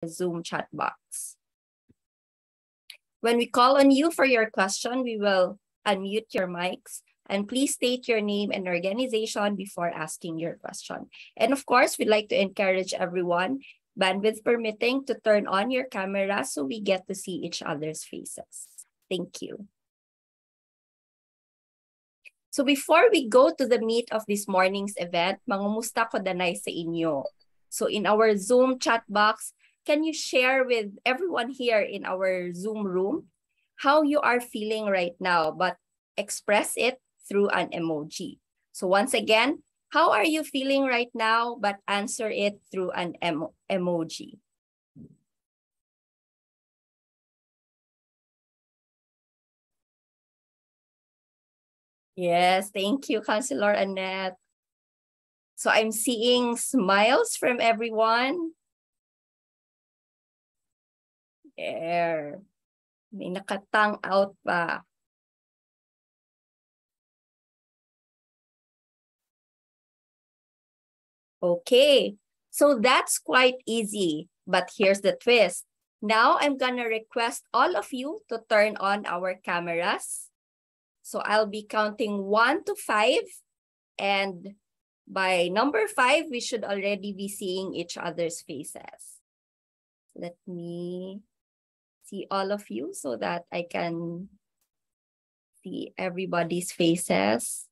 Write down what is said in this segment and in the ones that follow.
Zoom chat box. When we call on you for your question, we will unmute your mics, and please state your name and organization before asking your question. And of course, we'd like to encourage everyone, bandwidth permitting, to turn on your camera so we get to see each other's faces. Thank you. So before we go to the meat of this morning's event, mangumusta ko danay sa inyo. So in our Zoom chat box, can you share with everyone here in our Zoom room how you are feeling right now, but express it through an emoji. So once again, how are you feeling right now, but answer it through an emoji. Yes, thank you, Councilor Annette. So I'm seeing smiles from everyone. There. May nakatang out pa. Okay, so that's quite easy, but here's the twist. Now I'm gonna request all of you to turn on our cameras. So I'll be counting 1 to 5, and by number 5, we should already be seeing each other's faces. Let me see all of you so that I can see everybody's faces.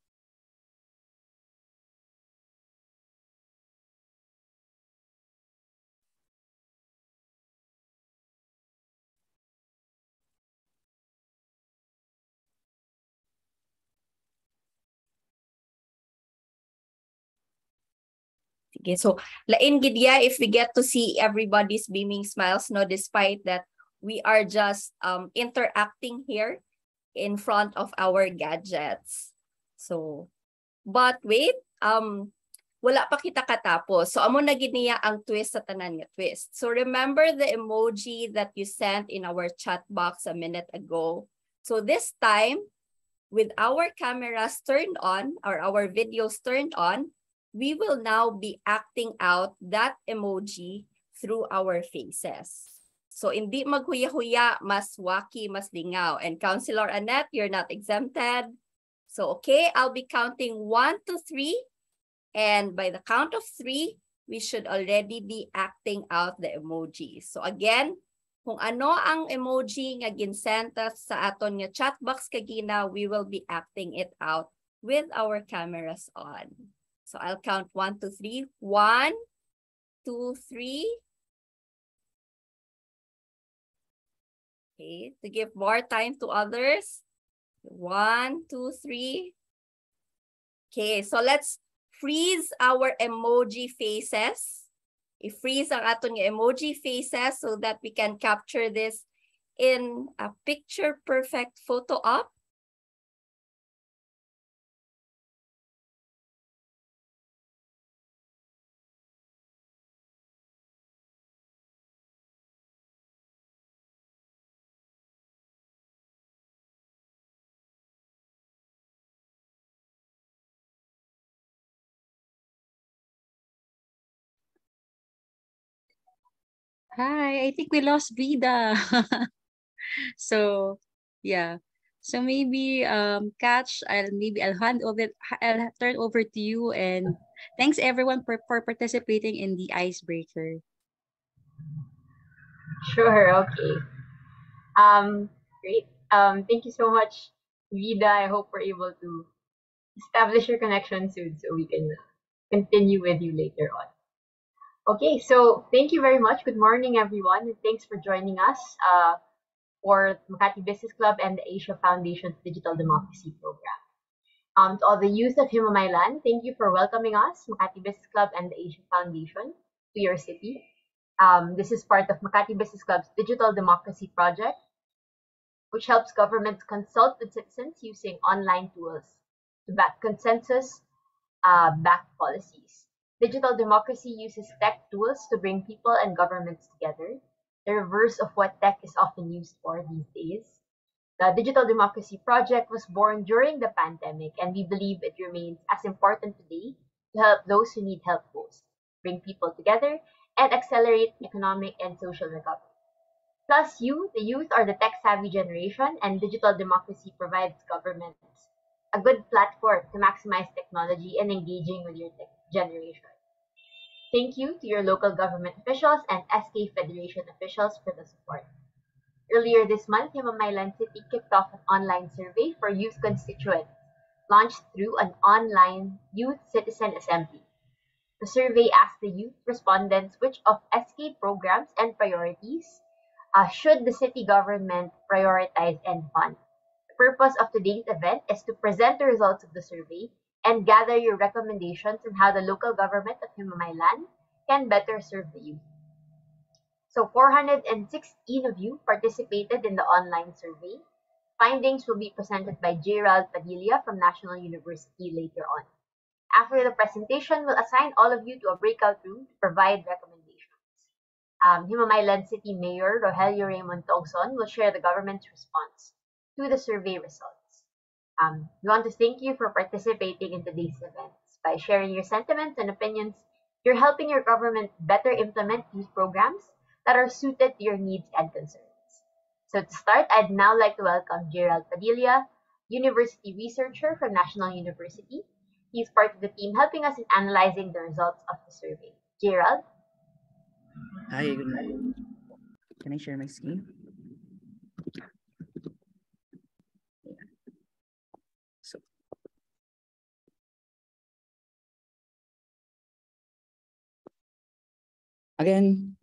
Okay, so lain gid ya if we get to see everybody's beaming smiles, no, despite that we are just interacting here in front of our gadgets. So, but wait, wala pa kita katapos. So, amo na gid niya ang twist sa tanan nga twist. So, remember the emoji that you sent in our chat box a minute ago. So, this time, with our cameras turned on or our videos turned on, we will now be acting out that emoji through our faces. So, hindi maghuya-huya, mas waki, mas lingaw. And Councilor Annette, you're not exempted. So, okay, I'll be counting 1 to 3. And by the count of 3, we should already be acting out the emoji. So again, kung ano ang emoji nga ginsenta sa aton nga chat box kagina, we will be acting it out with our cameras on. So I'll count 1 to 3. 1, 2, 3. Okay, to give more time to others. 1, 2, 3. Okay, so let's freeze our emoji faces. I-freeze ang aton nga emoji faces so that we can capture this in a picture-perfect photo op. Hi, I think we lost Vida. So, yeah. So maybe Catch, I'll turn over to you, and thanks everyone for participating in the icebreaker. Sure, okay. Great. Thank you so much, Vida. I hope we're able to establish your connection soon so we can continue with you later on. Okay, so thank you very much. Good morning, everyone, and thanks for joining us for Makati Business Club and the Asia Foundation's Digital Democracy Program. To all the youth of Himamaylan, thank you for welcoming us, Makati Business Club and the Asia Foundation, to your city. This is part of Makati Business Club's Digital Democracy Project, which helps governments consult with citizens using online tools to back consensus-backed policies. Digital democracy uses tech tools to bring people and governments together, the reverse of what tech is often used for these days. The Digital Democracy Project was born during the pandemic, and we believe it remains as important today to help those who need help most, bring people together, and accelerate economic and social recovery. Plus, the youth are the tech-savvy generation, and digital democracy provides governments a good platform to maximize technology and engaging with your tech generation. Thank you to your local government officials and SK Federation officials for the support. Earlier this month, Himamaylan City kicked off an online survey for youth constituents, launched through an online Youth Citizen Assembly. The survey asked the youth respondents which of SK programs and priorities should the city government prioritize and fund. The purpose of today's event is to present the results of the survey and gather your recommendations on how the local government of Himamaylan can better serve the youth. So 416 of you participated in the online survey. Findings will be presented by Gerald Padilla from National University later on. After the presentation, we'll assign all of you to a breakout room to provide recommendations. Himamaylan City Mayor Rogelio Raymund Tongson will share the government's response to the survey results. We want to thank you for participating in today's events. By sharing your sentiments and opinions, you're helping your government better implement youth programs that are suited to your needs and concerns. So to start, I'd now like to welcome Gerald Padilla, university researcher from National University. He's part of the team helping us in analyzing the results of the survey. Gerald? Hi, good morning. Can I share my screen? So, again,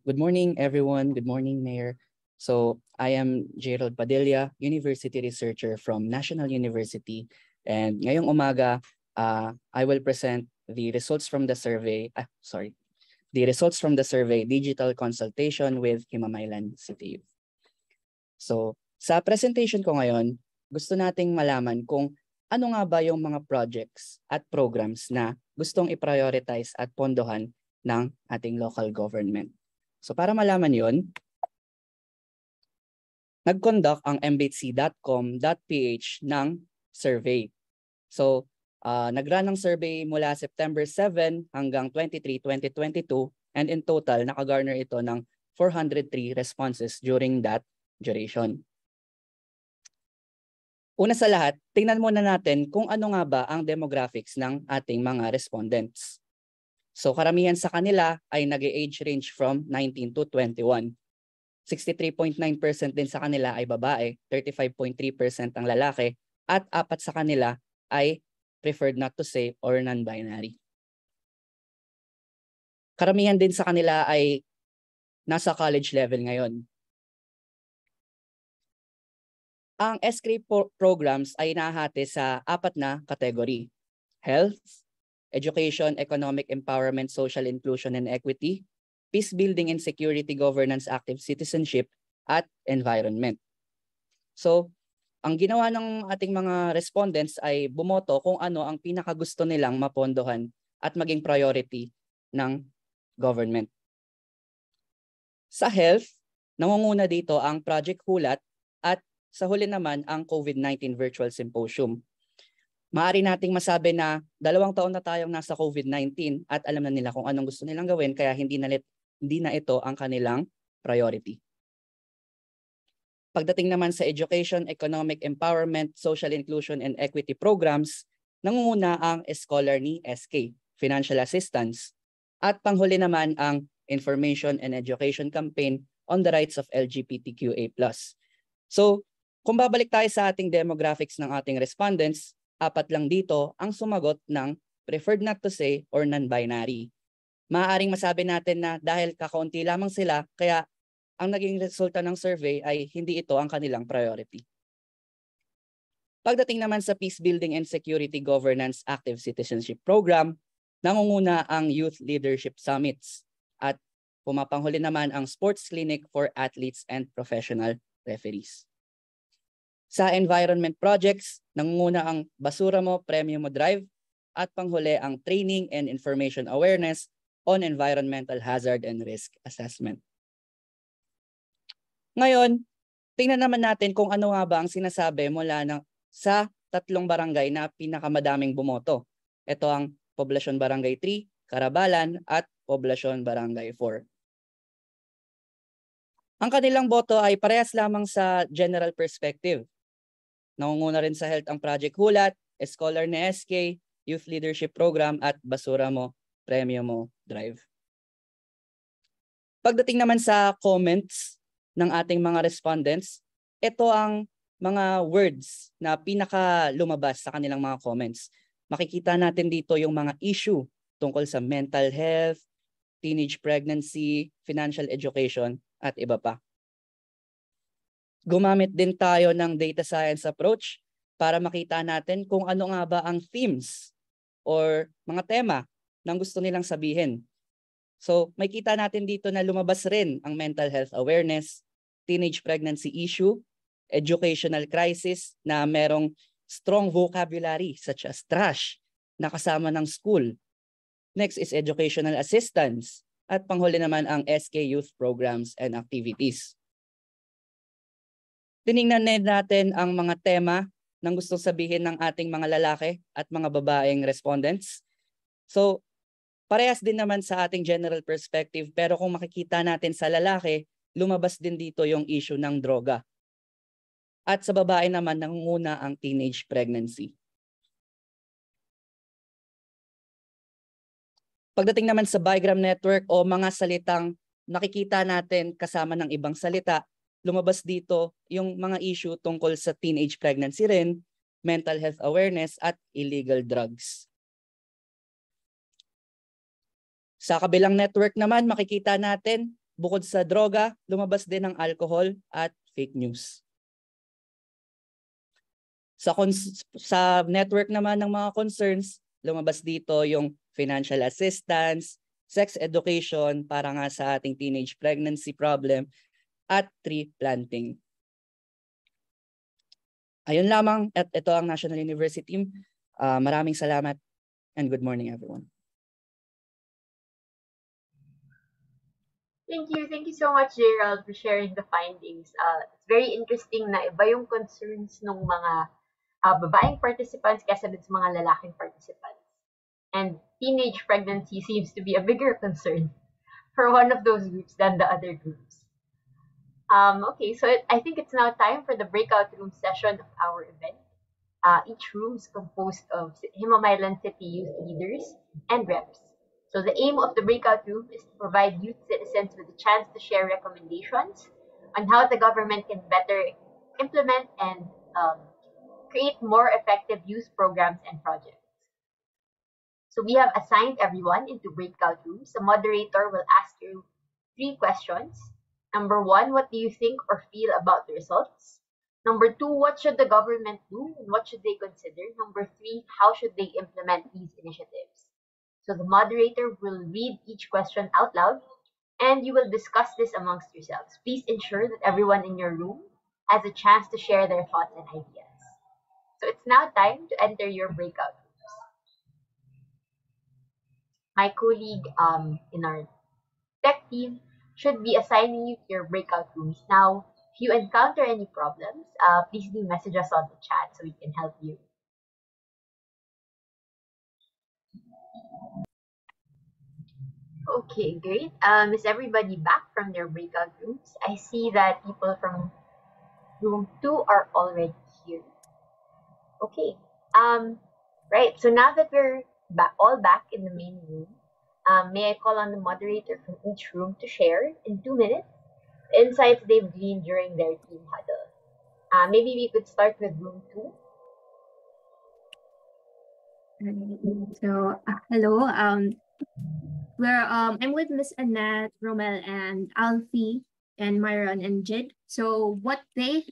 good morning, everyone. Good morning, Mayor. So, I am Gerald Padilla, university researcher from National University. And ngayong umaga, I will present the results from the survey. The results from the survey, Digital Consultation with Himamaylan City Youth. So, sa presentation ko ngayon, gusto nating malaman kung ano nga ba yung mga projects at programs na gustong i-prioritize at pondohan ng ating local government. So, para malaman yun, nag-conduct ang mbc.com.ph ng survey. So, nag-run ng survey mula September 7 hanggang 23, 2022, and in total, nakagarner ito ng 403 responses during that duration. Una sa lahat, tingnan muna natin kung ano nga ba ang demographics ng ating mga respondents. So karamihan sa kanila ay nag-age range from 19 to 21. 63.9% din sa kanila ay babae, 35.3% ang lalaki, at 4 sa kanila ay preferred not to say or non-binary. Karamihan din sa kanila ay nasa college level ngayon. Ang SK programs ay nahati sa 4 na category: health, education, economic empowerment, social inclusion and equity, peace building and security governance, active citizenship, at environment. So, ang ginawa ng ating mga respondents ay bumoto kung ano ang pinakagusto nilang mapondohan at maging priority ng government. Sa health, nangunguna dito ang Project Hulat at sa huli naman ang COVID-19 Virtual Symposium. Maaari nating masabi na 2 taon na tayong nasa COVID-19 at alam na nila kung anong gusto nilang gawin, kaya hindi na ito ang kanilang priority. Pagdating naman sa education, economic empowerment, social inclusion and equity programs, nangunguna ang scholar ni SK, financial assistance, at panghuli naman ang information and education campaign on the rights of LGBTQA+. So, kung babalik tayo sa ating demographics ng ating respondents, 4 lang dito ang sumagot ng preferred not to say or non-binary. Maaaring masabi natin na dahil kakaunti lamang sila, kaya ang naging resulta ng survey ay hindi ito ang kanilang priority. Pagdating naman sa Peace Building and Security Governance Active Citizenship Program, nangunguna ang Youth Leadership Summits at pumapanghuli naman ang Sports Clinic for Athletes and Professional Referees. Sa environment projects, nangunguna ang Basura Mo, Premium Mo Drive, at panghuli ang Training and Information Awareness on Environmental Hazard and Risk Assessment. Ngayon, tingnan naman natin kung ano nga ba ang sinasabi mula sa 3 barangay na pinakamadaming bumoto. Ito ang Poblacion Barangay 3, Carabalan, at Poblacion, Barangay 4. Ang kanilang boto ay parehas lamang sa general perspective. Nangunguna rin sa health ang Project Hulat, Scholar ni SK, Youth Leadership Program at Basura Mo, Premyo Mo Drive. Pagdating naman sa comments ng ating mga respondents, ito ang mga words na pinaka lumabas sa kanilang mga comments. Makikita natin dito yung mga issue tungkol sa mental health, teenage pregnancy, financial education, at iba pa. Gumamit din tayo ng data science approach para makita natin kung ano nga ba ang themes or mga tema na gusto nilang sabihin. So, makita natin dito na lumabas rin ang mental health awareness, teenage pregnancy issue, educational crisis na merong strong vocabulary such as trash na kasama ng school. Next is educational assistance. At panghuli naman ang SK Youth Programs and Activities. Tiningnan natin ang mga tema ng gustong sabihin ng ating mga lalaki at mga babaeng respondents. So, parehas din naman sa ating general perspective, pero kung makikita natin sa lalaki, lumabas din dito yung issue ng droga. At sa babae naman, nangunguna ang teenage pregnancy. Pagdating naman sa bigram network o mga salitang nakikita natin kasama ng ibang salita, lumabas dito yung mga issue tungkol sa teenage pregnancy rin, mental health awareness at illegal drugs. Sa kabilang network naman, makikita natin bukod sa droga, lumabas din ang alcohol at fake news. Sa network naman ng mga concerns, lumabas dito yung financial assistance, sex education para nga sa ating teenage pregnancy problem, at tree planting. Ayun lamang, at ito ang National University team. Maraming salamat and good morning everyone. Thank you so much, Gerald, for sharing the findings. It's very interesting na iba yung concerns ng mga babaeng participants kaysa sa mga lalaking participants. And teenage pregnancy seems to be a bigger concern for one of those groups than the other groups. Okay, so I think it's now time for the breakout room session of our event. Each room is composed of Himamaylan City youth leaders and reps. So the aim of the breakout room is to provide youth citizens with a chance to share recommendations on how the government can better implement and create more effective youth programs and projects. So we have assigned everyone into breakout rooms. The moderator will ask you 3 questions. Number 1, what do you think or feel about the results? Number 2, what should the government do and what should they consider? Number 3, how should they implement these initiatives? So the moderator will read each question out loud and you will discuss this amongst yourselves. Please ensure that everyone in your room has a chance to share their thoughts and ideas. So it's now time to enter your breakout rooms. My colleague in our tech team should be assigning you to your breakout rooms. Now, if you encounter any problems, please do message us on the chat so we can help you. Okay, great. Is everybody back from their breakout rooms? I see that people from room 2 are already here. Okay. Right. So now that we're all back in the main room, may I call on the moderator from each room to share in 2 minutes the insights they've gleaned during their team huddle. Maybe we could start with room 2. So, hello. I'm with Miss Annette, Romel, and Alfie, and Myron and Jid. So what they've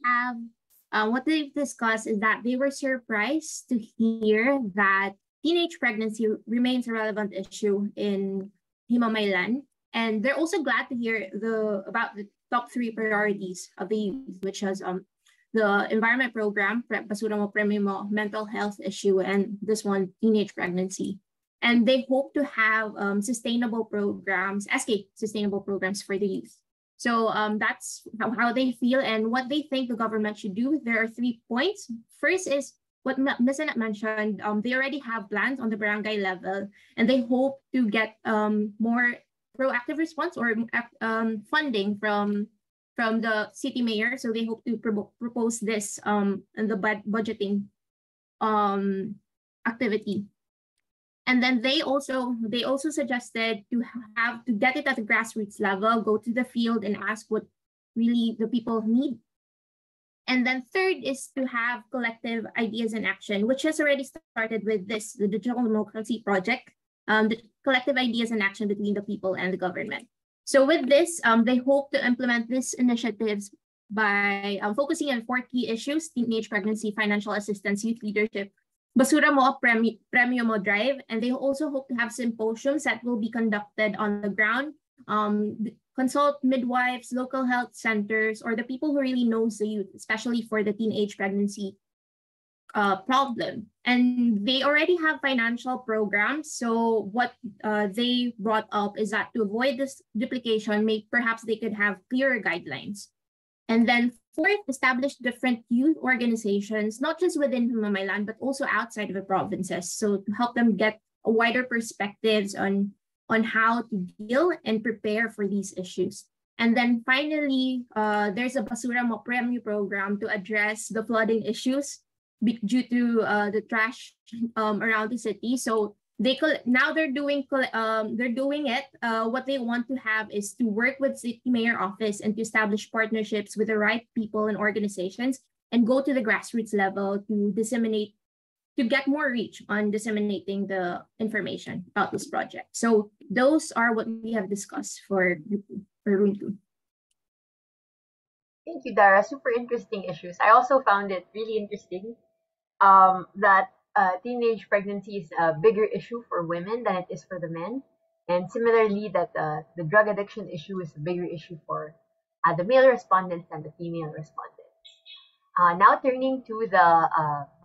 discussed is that they were surprised to hear that teenage pregnancy remains a relevant issue in Himamaylan, and they're also glad to hear about the top 3 priorities of the youth, which is the environment program, Basura Mo, Premyo Mo, mental health issue, and this one, teenage pregnancy. And they hope to have sustainable programs, SK sustainable programs for the youth. So that's how they feel and what they think the government should do. There are 3 points. First is what Ms. Annette mentioned. They already have plans on the barangay level, and they hope to get more proactive response or funding from the city mayor. So they hope to propose this in the budgeting activity. And then they also suggested to get it at the grassroots level, go to the field and ask what really the people need. And then third is to have collective ideas and action, which has already started with the Digital Democracy Project, the collective ideas and action between the people and the government. So with this, they hope to implement these initiatives by focusing on 4 key issues: teenage pregnancy, financial assistance, youth leadership, Basura Mo, Premio Mo Drive. And they also hope to have symposiums that will be conducted on the ground, consult midwives, local health centers, or the people who really knows the youth, especially for the teenage pregnancy problem. And they already have financial programs. So what they brought up is that to avoid this duplication, perhaps they could have clearer guidelines. And then fourth, establish different youth organizations, not just within Himamaylan, but also outside of the provinces. So to help them get a wider perspectives on how to deal and prepare for these issues. And then finally, there's a Basura Mo Premio program to address the flooding issues due to the trash around the city. So they're doing it. What they want to have is to work with city mayor office and to establish partnerships with the right people and organizations and go to the grassroots level to get more reach on disseminating the information about this project. So those are what we have discussed for room 2. Thank you, Dara. Super interesting issues. I also found it really interesting that teenage pregnancy is a bigger issue for women than it is for the men. And similarly, that the drug addiction issue is a bigger issue for the male respondents than the female respondents. Now turning to the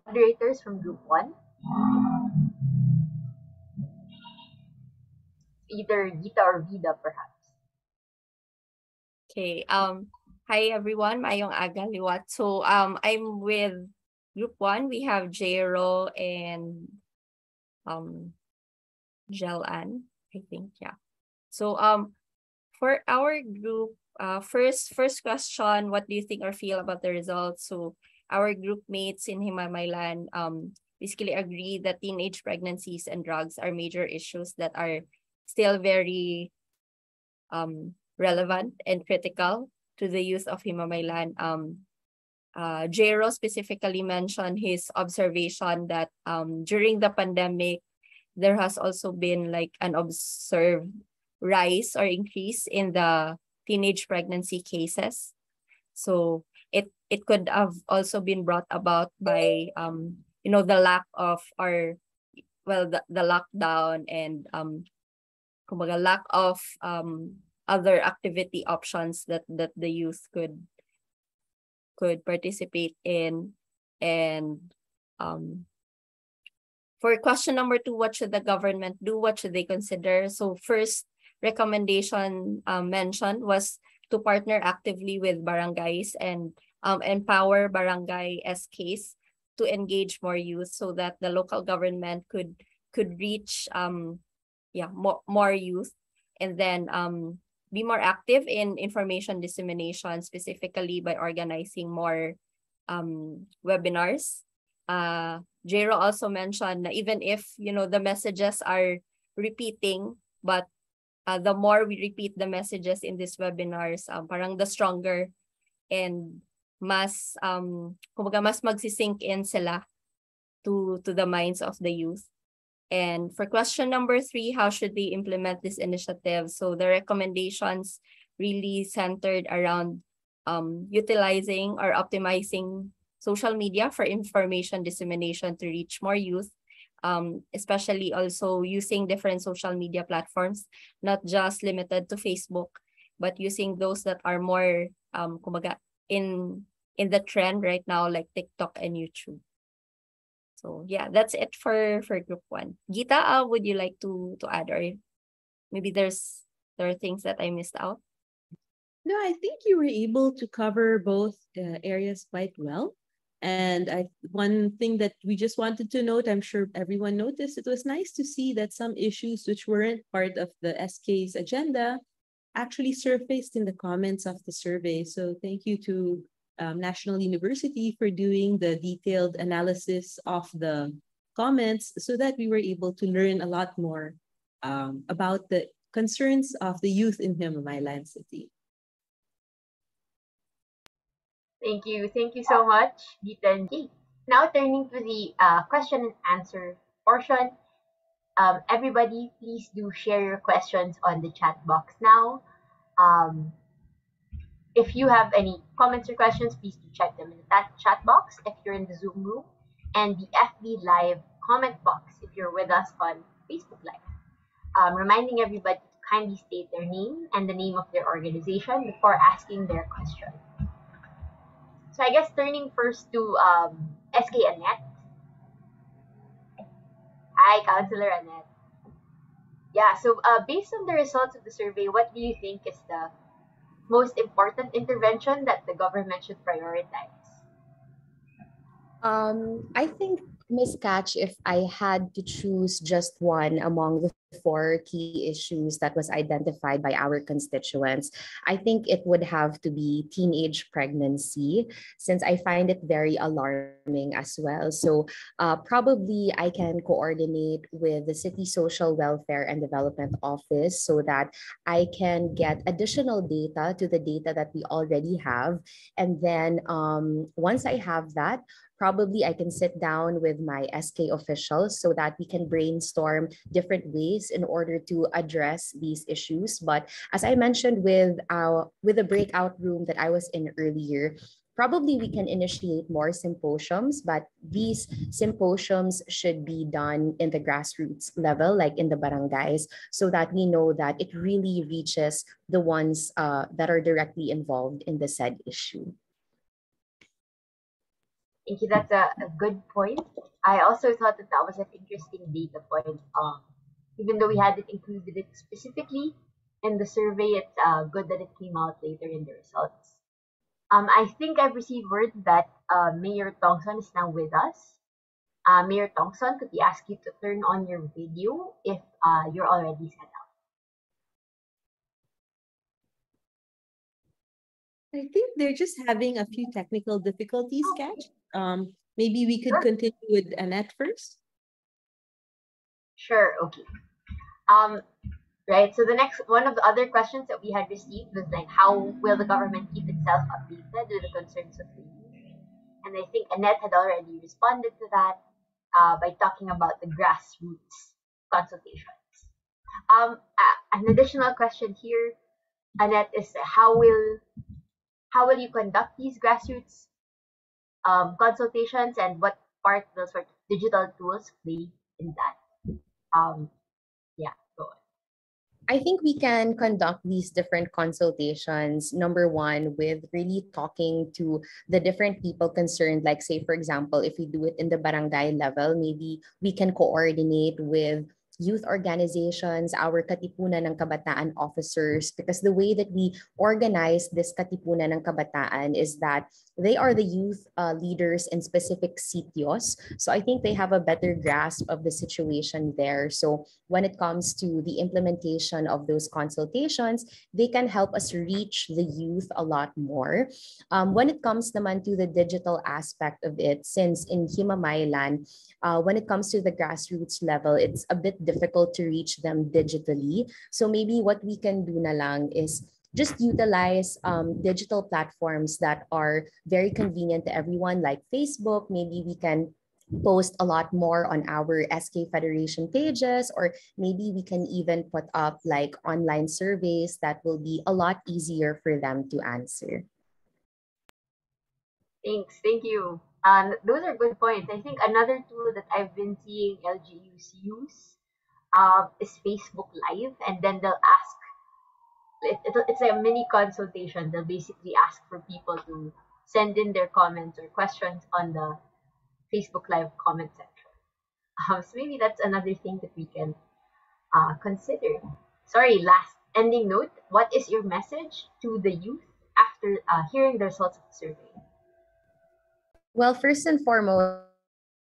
moderators from Group 1. Either Gita or Vida, perhaps. Okay. Hi everyone. Mayong aga liwat. So I'm with Group 1. We have Jero and Jelan, I think. Yeah. So for our group, first question, what do you think or feel about the results? So our group mates in Himamaylan basically agree that teenage pregnancies and drugs are major issues that are still very relevant and critical to the youth of Himamaylan. Jero specifically mentioned his observation that during the pandemic, there has also been like an observed rise or increase in the teenage pregnancy cases. So it could have also been brought about by the lack of the lockdown and lack of other activity options that the youth could participate in. And for question number 2, what should the government do? What should they consider? So first recommendation mentioned was to partner actively with barangays and empower barangay SKs to engage more youth so that the local government could reach more youth, and then be more active in information dissemination, specifically by organizing more webinars. Jero also mentioned that even if the messages are repeating, but the more we repeat the messages in these webinars, parang the stronger and mas magsisink in sila to the minds of the youth. And for question number 3, how should they implement this initiative? So the recommendations really centered around utilizing or optimizing social media for information dissemination to reach more youth, especially also using different social media platforms, not just limited to Facebook, but using those that are more in the trend right now, like TikTok and YouTube. So yeah, that's it for Group 1. Gita, would you like to add, or maybe there are things that I missed out? No, I think you were able to cover both areas quite well. And one thing that we just wanted to note, I'm sure everyone noticed, it was nice to see that some issues which weren't part of the SK's agenda actually surfaced in the comments of the survey. So thank you to National University for doing the detailed analysis of the comments so that we were able to learn a lot more about the concerns of the youth in Himamaylan City. Thank you. Thank you so much, Gita and Kate. Now turning to the question and answer portion. Everybody, please do share your questions on the chat box now. If you have any comments or questions, please do check them in the chat box if you're in the Zoom room, and the FB Live comment box if you're with us on Facebook Live. Reminding everybody to kindly state their name and the name of their organization before asking their question. So I guess turning first to SK Annette. Hi, Councilor Annette. Yeah, so based on the results of the survey, what do you think is the most important intervention that the government should prioritize? I think, Ms. Catch, if I had to choose just one among the four key issues that was identified by our constituents, I think it would have to be teenage pregnancy, since I find it very alarming as well. So probably I can coordinate with the City Social Welfare and Development Office so that I can get additional data to the data that we already have. And then once I have that, probably I can sit down with my SK officials so that we can brainstorm different ways in order to address these issues. But as I mentioned with the breakout room that I was in earlier, probably we can initiate more symposiums, but these symposiums should be done in the grassroots level, like in the barangays, so that we know that it really reaches the ones that are directly involved in the said issue. Thank you. That's a good point. I also thought that that was an interesting data point. Even though we hadn't included it specifically in the survey, it's good that it came out later in the results. I think I've received word that Mayor Tongson is now with us. Mayor Tongson, could we ask you to turn on your video if you're already set up? I think they're just having a few technical difficulties, Catch. Maybe we could continue with Annette first. Sure, okay. Right, so the next one of the other questions that we had received was like, how will the government keep itself updated with the concerns of the youth? And I think Annette had already responded to that by talking about the grassroots consultations. An additional question here, Annette, is how will you conduct these grassroots consultations, and what part will sort of digital tools play in that? Yeah, go on. I think we can conduct these different consultations, number one, with really talking to the different people concerned. Like, say, for example, if we do it in the barangay level, maybe we can coordinate with youth organizations, our Katipunan ng Kabataan officers, because the way that we organize this Katipunan ng Kabataan is that they are the youth leaders in specific sitios. So I think they have a better grasp of the situation there. So when it comes to the implementation of those consultations, they can help us reach the youth a lot more. When it comes naman to the digital aspect of it, since in Himamaylan, when it comes to the grassroots level, it's a bit difficult to reach them digitally. So maybe what we can do na lang is just utilize digital platforms that are very convenient to everyone, like Facebook. Maybe we can post a lot more on our SK Federation pages, or maybe we can even put up like online surveys that will be a lot easier for them to answer. Thanks, thank you. Those are good points. I think another tool that I've been seeing LGUs use is Facebook Live, and then they'll ask, it's a mini consultation. They'll basically ask for people to send in their comments or questions on the Facebook Live comment section. So maybe that's another thing that we can consider. Sorry, last ending note. What is your message to the youth after hearing the results of the survey? Well, first and foremost,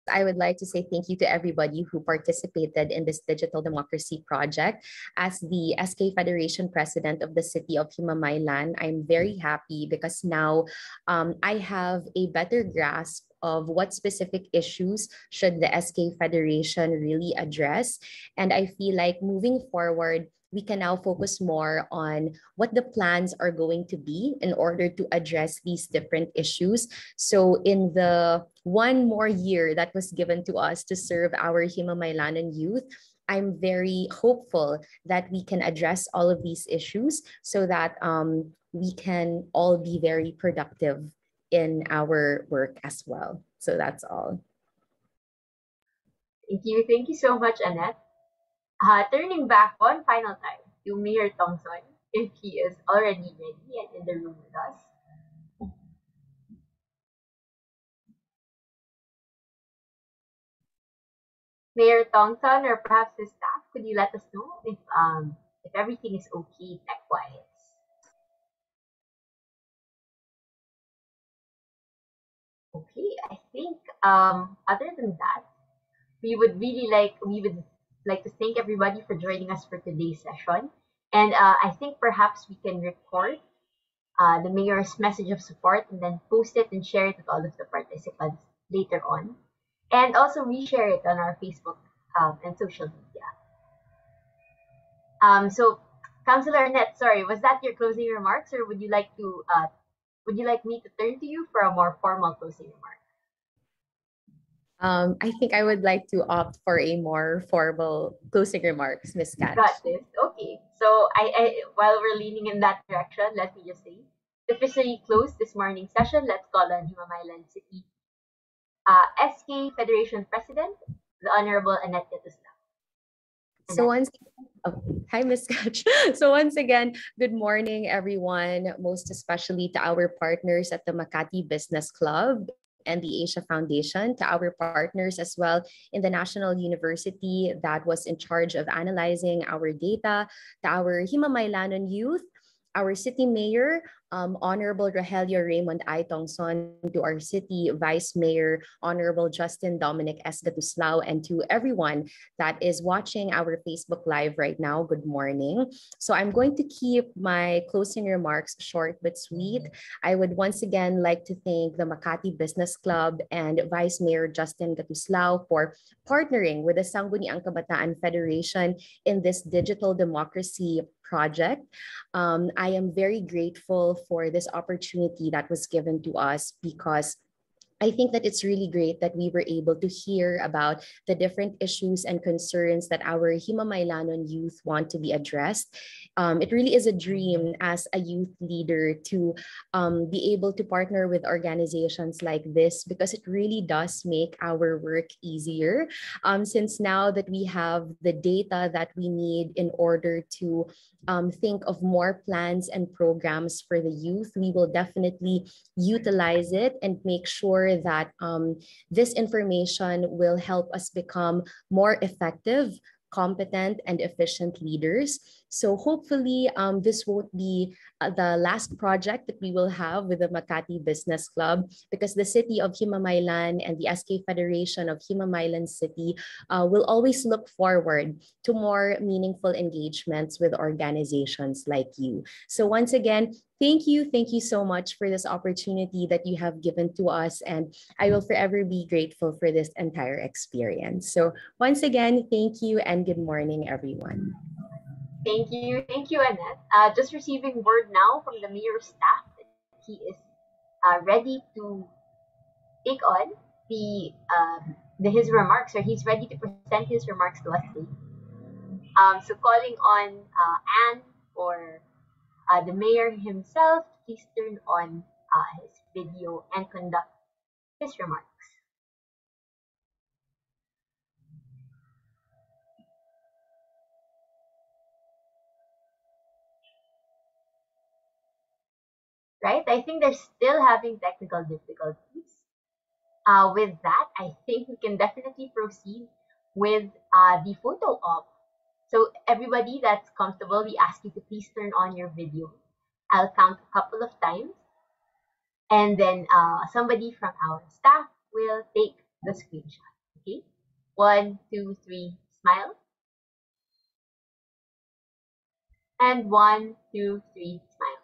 I would like to say thank you to everybody who participated in this digital democracy project. As the SK Federation president of the city of Himamaylan, I'm very happy because now I have a better grasp of what specific issues should the SK Federation really address. And I feel like moving forward, we can now focus more on what the plans are going to be in order to address these different issues. So in the one more year that was given to us to serve our Himamaylanan youth, I'm very hopeful that we can address all of these issues so that we can all be very productive in our work as well. So that's all. Thank you so much, Annette. Turning back one final time to Mayor Tongson, if he is already ready and in the room with us. Mayor Tongson, or perhaps his staff, could you let us know if everything is okay tech-wise? Okay, I think other than that, we would like to thank everybody for joining us for today's session. And I think perhaps we can record the mayor's message of support and then post it and share it with all of the participants later on. And also reshare it on our Facebook and social media. So, Councilor Annette, sorry, was that your closing remarks, or would you like me to turn to you for a more formal closing remark? I think I would like to opt for a more formal closing remarks, Ms. Kat. Got this. Okay. So while we're leaning in that direction, let me just say, to officially close this morning's session, let's call on Himamaylan City SK Federation President, the Honorable Annette Yatusna. So once hi, Ms. Katch. So once again, good morning, everyone, most especially to our partners at the Makati Business Club and the Asia Foundation, to our partners as well in the National University that was in charge of analyzing our data, to our Himamaylanan youth, our city mayor, Honorable Rogelio Raymund I. Tongson, to our city vice mayor, Honorable Justin Dominic S. Gatuslao, and to everyone that is watching our Facebook Live right now, good morning. So I'm going to keep my closing remarks short but sweet. I would once again like to thank the Makati Business Club and Vice Mayor Justin Gatuslao for partnering with the Sangguniang Kabataan Federation in this digital democracy project. I am very grateful for this opportunity that was given to us because I think that it's really great that we were able to hear about the different issues and concerns that our Himamaylanon youth want to be addressed. It really is a dream as a youth leader to be able to partner with organizations like this because it really does make our work easier. Since now that we have the data that we need in order to think of more plans and programs for the youth, we will definitely utilize it and make sure that this information will help us become more effective, competent, and efficient leaders. So hopefully this won't be the last project that we will have with the Makati Business Club because the city of Himamaylan and the SK Federation of Himamaylan City will always look forward to more meaningful engagements with organizations like you. So once again, thank you so much for this opportunity that you have given to us, and I will forever be grateful for this entire experience. So once again, thank you and good morning, everyone. Thank you, Annette. Just receiving word now from the mayor's staff that he is ready to take on his remarks, or he's ready to present his remarks to us today. So calling on Anne or the mayor himself, please turn on his video and conduct his remarks. Right? I think they're still having technical difficulties. With that, I think we can definitely proceed with the photo op. So everybody that's comfortable, we ask you to please turn on your video. I'll count a couple of times. And then somebody from our staff will take the screenshot. Okay? 1, 2, 3, smile. And 1, 2, 3, smile.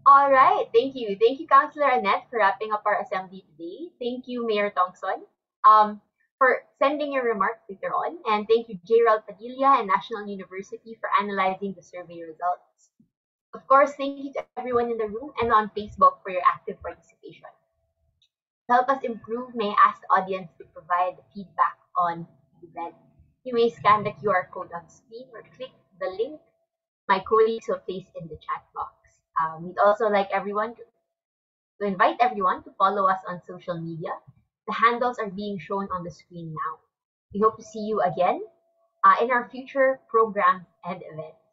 All right, thank you. Thank you, Councillor Annette, for wrapping up our assembly today. Thank you, Mayor Tongson, for sending your remarks later on. And thank you, Gerald Padilla and National University for analyzing the survey results. Of course, thank you to everyone in the room and on Facebook for your active participation. To help us improve, may I ask the audience to provide feedback on the event. You may scan the QR code on screen or click the link my colleagues will place in the chat box. We'd also like everyone to invite everyone to follow us on social media. The handles are being shown on the screen now. We hope to see you again in our future programs and events.